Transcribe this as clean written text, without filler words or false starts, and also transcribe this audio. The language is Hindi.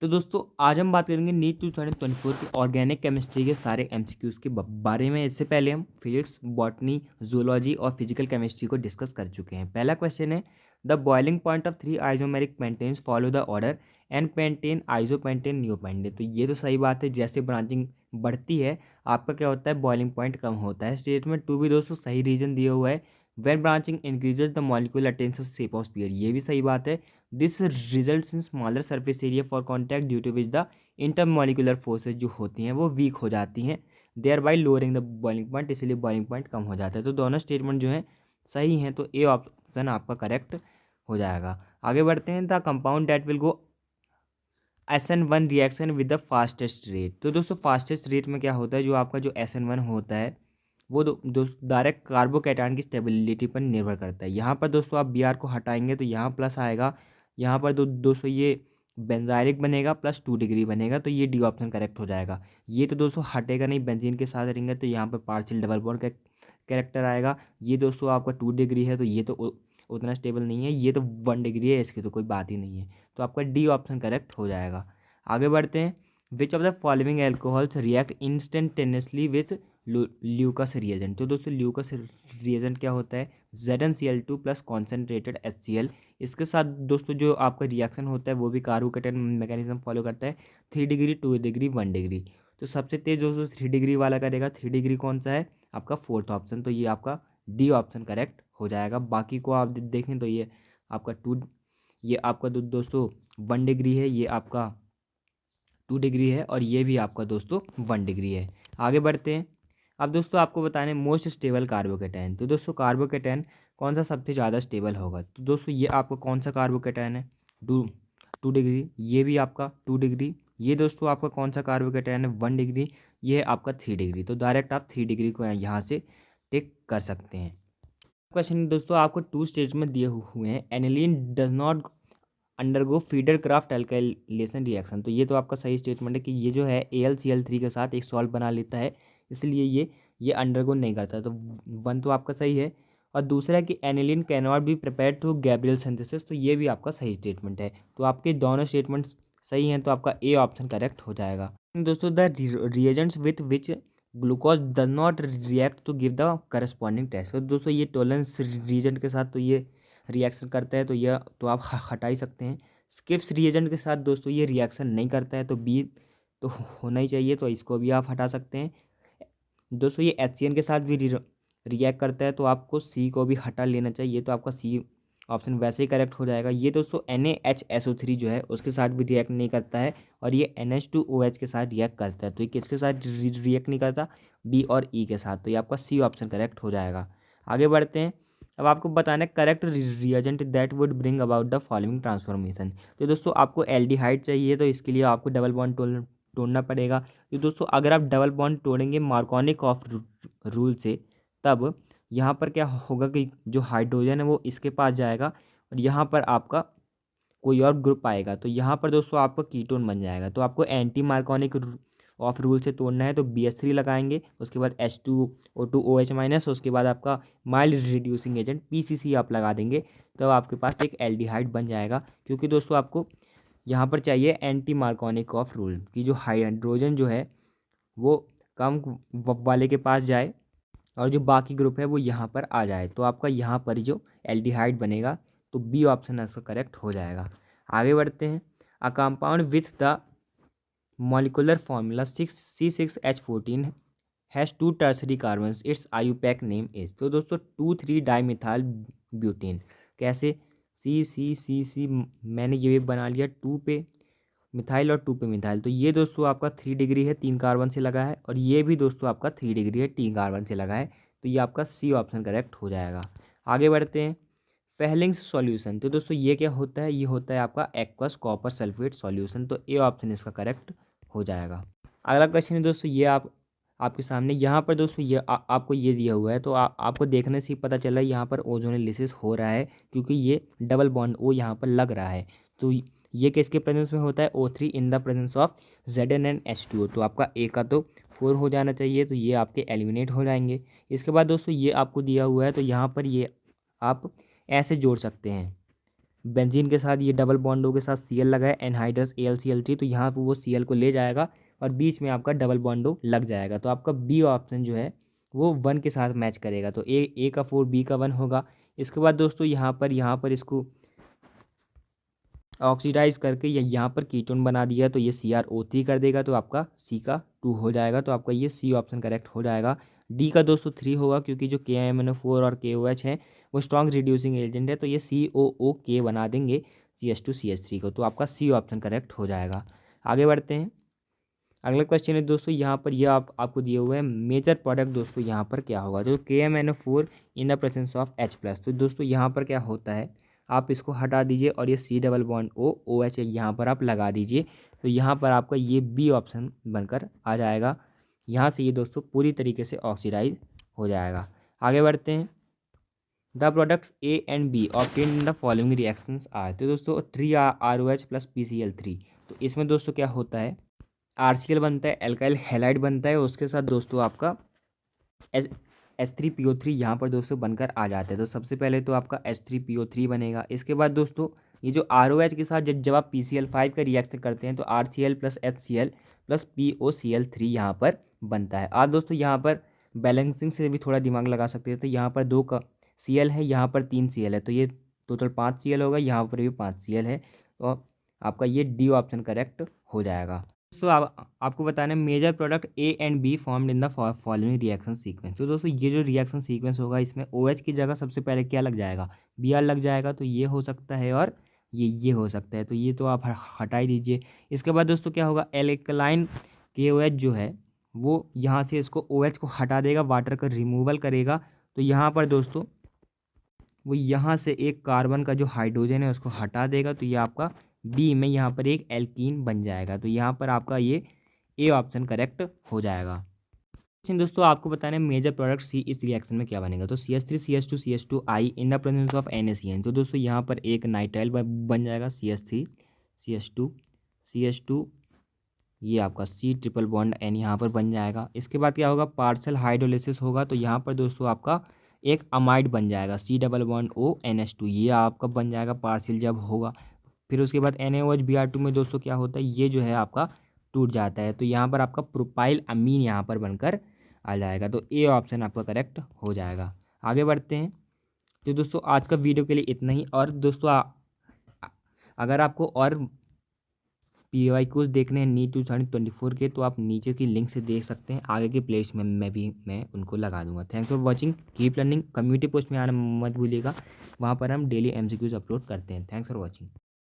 तो दोस्तों आज हम बात करेंगे नीट 2024 की ऑर्गेनिक केमिस्ट्री के सारे एमसीक्यूज़ के बारे में। इससे पहले हम फिजिक्स, बॉटनी, जूलॉजी और फिजिकल केमिस्ट्री को डिस्कस कर चुके हैं। पहला क्वेश्चन है, the boiling point of 3 isomeric pentanes follow the order n pentane, isopentane, neopentane. तो ये तो सही बात है, जैसे ब्रांचिंग बढ़ती है आपका क्या होता है, बॉइलिंग पॉइंट कम होता है। स्टेटमेंट 2 भी दोस्तों सही रीजन दिया हुआ है, when branching increases the molecule attains shape of sphere. ये भी सही बात है। This results in smaller surface area for contact due to which the intermolecular forces जो होती हैं वो वीक हो जाती हैं, thereby lowering the boiling point, इसलिए बॉइलिंग पॉइंट कम हो जाता है। तो दोनों स्टेटमेंट जो हैं सही हैं, तो ए ऑप्शन आपका करेक्ट हो जाएगा। आगे बढ़ते हैं, the compound that will go SN1 reaction with the fastest rate. तो दोस्तों फास्टेस्ट रेट में क्या होता है, जो आपका जो SN1 होता है वो डायरेक्ट कार्बोकैटायन की स्टेबिलिटी पर निर्भर करता है। यहाँ पर दोस्तों आप Br को हटाएंगे तो यहाँ प्लस आएगा, यहाँ पर दोस्तों ये बेंजाइलिक बनेगा प्लस 2 डिग्री बनेगा, तो ये डी ऑप्शन करेक्ट हो जाएगा। ये तो दोस्तों हटेगा नहीं, बेंजीन के साथ रहेंगे तो यहाँ पर पार्शियल डबल बॉन्ड का कैरेक्टर आएगा। ये दोस्तों आपका 2 डिग्री है तो ये तो उतना स्टेबल नहीं है, ये तो 1 डिग्री है, इसकी तो कोई बात ही नहीं है, तो आपका डी ऑप्शन करेक्ट हो जाएगा। आगे बढ़ते हैं, which of the following alcohols react instantaneously with Lucas reagent. तो दोस्तों ल्यूकस रिएजेंट क्या होता है, ZnCl2 प्लस कॉन्सेंट्रेटेड HCl। इसके साथ दोस्तों जो आपका रिएक्शन होता है वो भी कार्बोकैटायन मैकेनिज्म फॉलो करता है, 3 डिग्री, 2 डिग्री, 1 डिग्री। तो सबसे तेज दोस्तों 3 डिग्री वाला करेगा। 3 डिग्री कौन सा है, आपका फोर्थ ऑप्शन, तो ये आपका डी ऑप्शन करेक्ट हो जाएगा। बाकी को आप देखें तो ये आपका ये आपका दोस्तों 1 डिग्री है, ये आपका 2 डिग्री है, और ये भी आपका दोस्तों 1 डिग्री है। आगे बढ़ते हैं, अब दोस्तों आपको बताने मोस्ट स्टेबल कार्बोकैटायन। तो दोस्तों कार्बोकैटायन कौन सा सबसे ज़्यादा स्टेबल होगा, तो दोस्तों ये आपका कौन सा कार्बोकैटायन है, 2 डिग्री, ये भी आपका 2 डिग्री, ये दोस्तों आपका कौन सा कार्बोकैटायन है, 1 डिग्री, ये है आपका 3 डिग्री। तो डायरेक्ट आप 3 डिग्री को यहाँ से टिक कर सकते हैं। क्वेश्चन दोस्तों आपको 2 स्टेज में दिए हुए हैं, aniline does not undergo feeder craft alkylation reaction. तो ये तो आपका सही स्टेटमेंट है कि ये जो है AlCl3 के साथ एक सॉल्ट बना लेता है, इसलिए ये अंडरगो नहीं करता। तो 1 तो आपका सही है। और दूसरा है कि aniline can not be prepared through Gabriel synthesis. तो ये भी आपका सही स्टेटमेंट है। तो आपके दोनों स्टेटमेंट्स सही हैं, तो आपका ए ऑप्शन करेक्ट हो जाएगा। दोस्तों the reagents with which glucose does not react to give the corresponding test. तो दोस्तों ये टॉलरेंस रिएजेंट के साथ तो ये रिएक्शन करता है, तो यह तो आप हटा ही सकते हैं। स्किप्स रिएजेंट के साथ दोस्तों ये रिएक्शन नहीं करता है, तो बी तो होना ही चाहिए, तो इसको भी आप हटा सकते हैं। दोस्तों ये HCN के साथ भी रिएक्ट करता है, तो आपको सी को भी हटा लेना चाहिए, तो आपका सी ऑप्शन वैसे ही करेक्ट हो जाएगा। ये दोस्तों NaHSO3 जो है उसके साथ भी रिएक्ट नहीं करता है, और ये NH2OH के साथ रिएक्ट करता है। तो ये किसके साथ रिएक्ट नहीं करता, बी और ई के साथ, तो ये आपका सी ऑप्शन करेक्ट हो जाएगा। आगे बढ़ते हैं, अब आपको बताना है correct reagent that would bring about the following transformation. तो दोस्तों आपको एल्डिहाइड चाहिए, तो इसके लिए आपको डबल बॉन्ड तोड़ना पड़ेगा। तो दोस्तों अगर आप डबल बॉन्ड तोड़ेंगे मार्कोनिक ऑफ रूल से, तब यहाँ पर क्या होगा कि जो हाइड्रोजन है वो इसके पास जाएगा, और यहाँ पर आपका कोई और ग्रुप आएगा, तो यहाँ पर दोस्तों आपका कीटोन बन जाएगा। तो आपको एंटी मार्कोनिक ऑफ रूल से तोड़ना है, तो BH3 लगाएंगे, उसके बाद H2O2OH-, उसके बाद आपका माइल्ड रिड्यूसिंग एजेंट PCC आप लगा देंगे, तो आपके पास एक एल्डिहाइड बन जाएगा। क्योंकि दोस्तों आपको यहाँ पर चाहिए एंटी मार्कोनिक ऑफ रूल की जो हाइड्रोजन जो है वो कम वाले के पास जाए, और जो बाकी ग्रुप है वो यहाँ पर आ जाए, तो आपका यहाँ पर जो एल्डिहाइड बनेगा, तो बी ऑप्शन इसका करेक्ट हो जाएगा। आगे बढ़ते हैं, a compound with the molecular formula 6C6H14 has 2 tertiary carbons, it's IUPAC name is. तो दोस्तों 2,3 डाईमिथाइल ब्यूटेन। कैसे, C मैंने ये भी बना लिया 2 पे मिथाइल और 2 पे मिथाइल, तो ये दोस्तों आपका 3 डिग्री है, 3 कार्बन से लगा है, और ये भी दोस्तों आपका 3 डिग्री है, 3 कार्बन से लगा है, तो ये आपका सी ऑप्शन करेक्ट हो जाएगा। आगे बढ़ते हैं, फेहलिंग्स सॉल्यूशन। तो दोस्तों ये क्या होता है, ये होता है आपका एक्वस कॉपर सल्फेट सॉल्यूशन, तो ए ऑप्शन इसका करेक्ट हो जाएगा। अगला क्वेश्चन है दोस्तों, ये आपके सामने यहाँ पर दोस्तों ये आपको ये दिया हुआ है, तो आपको देखने से ही पता चल रहा है यहाँ पर ओजोनोलिसिस हो रहा है, क्योंकि ये डबल बॉन्ड ओ यहाँ पर लग रहा है। तो ये किसके प्रेजेंस में होता है, O3 in the presence of ZnNH2O। तो आपका ए का तो 4 हो जाना चाहिए, तो ये आपके एलिमिनेट हो जाएंगे। इसके बाद दोस्तों ये आपको दिया हुआ है, तो यहाँ पर ये आप ऐसे जोड़ सकते हैं, बेंजीन के साथ ये डबल बॉन्डों के साथ Cl लगा है, एनहाइड्रस AlCl3, तो यहाँ पर वो Cl को ले जाएगा और बीच में आपका डबल बॉन्डो लग जाएगा। तो आपका बी ऑप्शन जो है वो 1 के साथ मैच करेगा। तो ए का 4 बी का 1 होगा। इसके बाद दोस्तों यहाँ पर इसको ऑक्सीडाइज करके यहाँ पर कीटोन बना दिया तो ये CrO3 कर देगा, तो आपका C का 2 हो जाएगा। तो आपका ये C ऑप्शन करेक्ट हो जाएगा। डी का दोस्तों 3 होगा, क्योंकि जो KMnO4 और KOH है वो स्ट्रॉन्ग रिड्यूसिंग एजेंट है, तो ये COOK बना देंगे CH2CH3 को। तो आपका C ऑप्शन करेक्ट हो जाएगा। आगे बढ़ते हैं। अगला क्वेश्चन है दोस्तों यहाँ पर ये आपको दिए हुए हैं मेजर प्रोडक्ट। दोस्तों यहाँ पर क्या होगा, जो KMnO4 in the presence of H+। तो दोस्तों यहाँ पर क्या होता है, आप इसको हटा दीजिए और ये C डबल बॉन्ड OH यहाँ पर आप लगा दीजिए। तो यहाँ पर आपका ये बी ऑप्शन बनकर आ जाएगा। यहाँ से ये दोस्तों पूरी तरीके से ऑक्सीडाइज हो जाएगा। आगे बढ़ते हैं। The products A and B obtained in the following reactions are. तो दोस्तों 3ROH + PCl3। तो इसमें दोस्तों क्या होता है, RCl बनता है, एल्काइल हैलाइड बनता है, उसके साथ दोस्तों आपका H3PO3 यहाँ पर दोस्तों बनकर आ जाता है। तो सबसे पहले तो आपका H3PO3 बनेगा। इसके बाद दोस्तों ये जो ROH के साथ जब आप PCl5 का रिएक्शन करते हैं तो RCl + HCl + POCl3 यहाँ पर बनता है। आप दोस्तों यहाँ पर बैलेंसिंग से भी थोड़ा दिमाग लगा सकते हैं। तो यहाँ पर 2 का Cl है, यहाँ पर 3 Cl है, तो ये टोटल 5 Cl होगा, यहाँ पर भी 5 Cl है। तो आपका ये डी ऑप्शन करेक्ट हो जाएगा। दोस्तों आपको बताना है major product A and B formed in the following reaction sequence. तो दोस्तों ये जो रिएक्शन सीक्वेंस होगा इसमें OH की जगह सबसे पहले क्या लग जाएगा, Br लग जाएगा। तो ये हो सकता है और ये हो सकता है, तो ये तो आप हटा ही दीजिए। इसके बाद दोस्तों क्या होगा, एल्कलाइन KOH जो है वो यहाँ से इसको OH को हटा देगा, वाटर का रिमूवल करेगा। तो यहाँ पर दोस्तों वो यहाँ से एक कार्बन का जो हाइड्रोजन है उसको हटा देगा, तो ये आपका बी में यहाँ पर एक एल्कीन बन जाएगा। तो यहाँ पर आपका ये ए ऑप्शन करेक्ट हो जाएगा। दोस्तों आपको बताना है मेजर प्रोडक्ट सी इस रिएक्शन में क्या बनेगा। तो CH3CH2CH2I in the presence of NaCN। तो दोस्तों यहाँ पर एक नाइट्राइल बन जाएगा, CH3CH2CH2, ये आपका C ट्रिपल बॉन्ड N यहाँ पर बन जाएगा। इसके बाद क्या होगा, पार्शियल हाइड्रोलिसिस होगा। तो यहाँ पर दोस्तों आपका एक अमाइड बन जाएगा, C डबल बॉन्ड ONH2, ये आपका बन जाएगा पार्शियल जब होगा। फिर उसके बाद NaOH Br2 में दोस्तों क्या होता है, ये जो है आपका टूट जाता है। तो यहाँ पर आपका प्रोपाइल अमीन यहाँ पर बनकर आ जाएगा। तो ए ऑप्शन आपका करेक्ट हो जाएगा। आगे बढ़ते हैं। तो दोस्तों आज का वीडियो के लिए इतना ही। और दोस्तों अगर आपको और PYQs देखने हैं नीट 2024 के, तो आप नीचे की लिंक से देख सकते हैं। आगे के प्लेलिस्ट में मैं उनको लगा दूंगा। Thanks for watching, keep learning. Community post में आना मत भूलिएगा, वहाँ पर हम डेली MCQs अपलोड करते हैं। Thanks for watching.